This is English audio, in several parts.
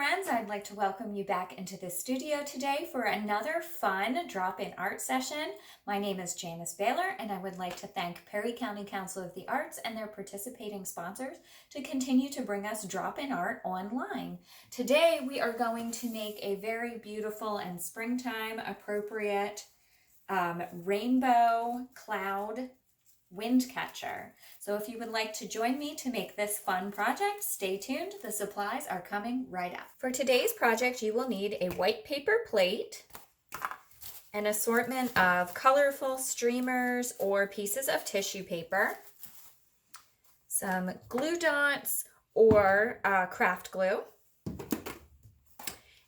friends, I'd like to welcome you back into the studio today for another fun drop-in art session. My name is Janice Baylor, and I would like to thank Perry County Council of the Arts and their participating sponsors to continue to bring us drop-in art online. Today we are going to make a very beautiful and springtime appropriate rainbow cloud Windcatcher. So if you would like to join me to make this fun project, stay tuned. The supplies are coming right up. For today's project, you will need a white paper plate, an assortment of colorful streamers or pieces of tissue paper, some glue dots or craft glue,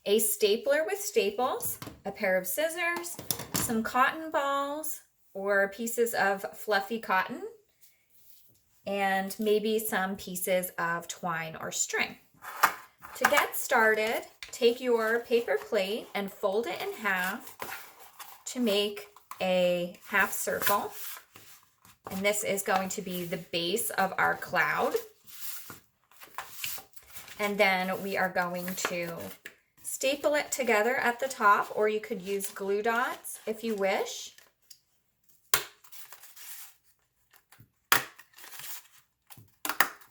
a stapler with staples, a pair of scissors, some cotton balls, or pieces of fluffy cotton, and maybe some pieces of twine or string. To get started, take your paper plate and fold it in half to make a half circle. And this is going to be the base of our cloud. And then we are going to staple it together at the top, or you could use glue dots if you wish.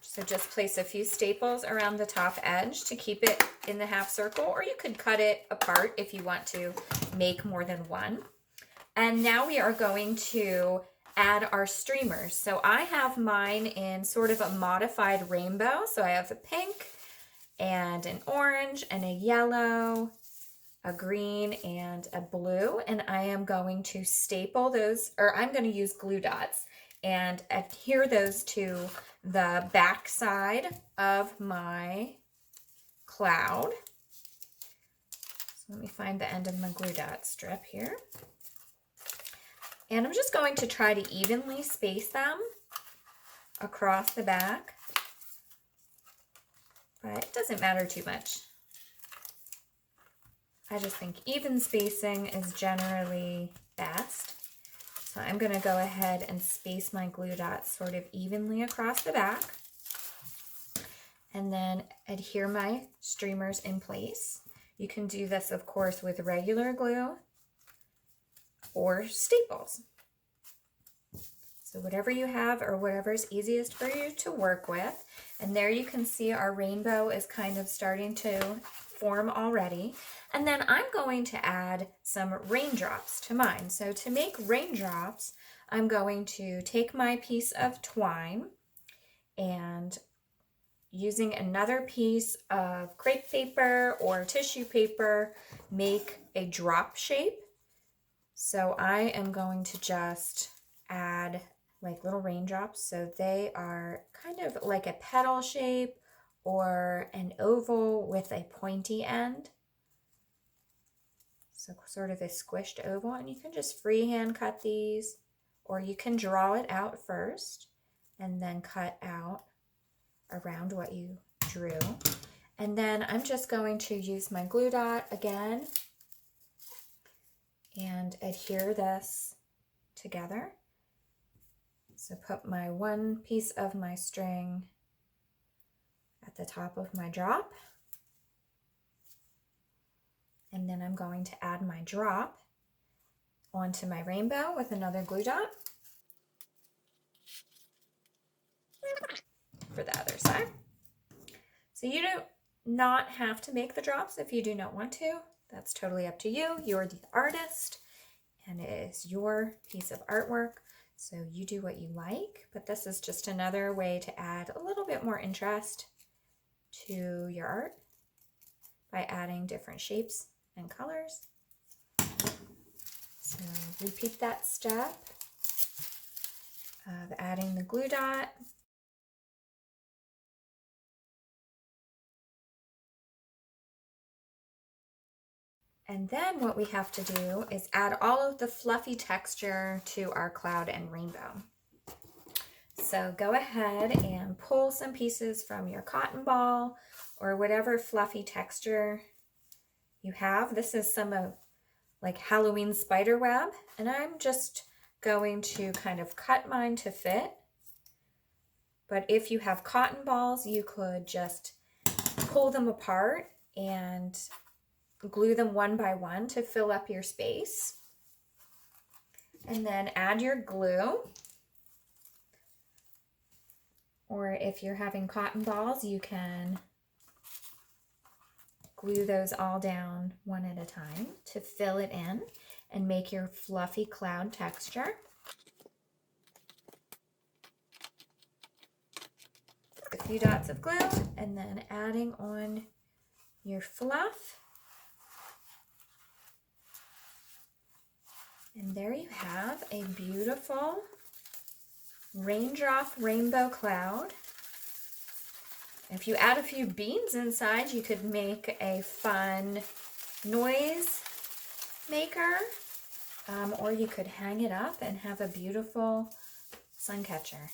So just place a few staples around the top edge to keep it in the half circle, or you could cut it apart if you want to make more than one. And now we are going to add our streamers. So I have mine in sort of a modified rainbow. So I have a pink and an orange and a yellow, a green and a blue. And I am going to staple those, or I'm going to use glue dots and adhere those to the back side of my cloud. So let me find the end of my glue dot strip here. And I'm just going to try to evenly space them across the back, but it doesn't matter too much. I just think even spacing is generally best. So I'm going to go ahead and space my glue dots sort of evenly across the back, and then adhere my streamers in place. You can do this, of course, with regular glue or staples. So whatever you have or whatever is easiest for you to work with. And there you can see our rainbow is kind of starting to form already. And then I'm going to add some raindrops to mine. So to make raindrops, I'm going to take my piece of twine and using another piece of crepe paper or tissue paper, make a drop shape. So I am going to just add like little raindrops. So they are kind of like a petal shape or an oval with a pointy end. So sort of a squished oval, and you can just freehand cut these, or you can draw it out first and then cut out around what you drew. And then I'm just going to use my glue dot again and adhere this together. So put my one piece of my string at the top of my drop. And then I'm going to add my drop onto my rainbow with another glue dot for the other side. So you do not have to make the drops if you do not want to. That's totally up to you. You're the artist and it is your piece of artwork. So you do what you like, but this is just another way to add a little bit more interest to your art by adding different shapes and colors. So repeat that step of adding the glue dot. And then what we have to do is add all of the fluffy texture to our cloud and rainbow. So go ahead and pull some pieces from your cotton ball or whatever fluffy texture you have. This is some of like Halloween spider web, and I'm just going to kind of cut mine to fit. But if you have cotton balls, you could just pull them apart and glue them one by one to fill up your space. And then add your glue. Or if you're having cotton balls, you can glue those all down one at a time to fill it in and make your fluffy cloud texture. A few dots of glue and then adding on your fluff. And there you have a beautiful raindrop rainbow cloud. If you add a few beans inside, you could make a fun noise maker, or you could hang it up and have a beautiful sun catcher.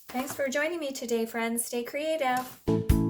Thanks for joining me today, friends. Stay creative.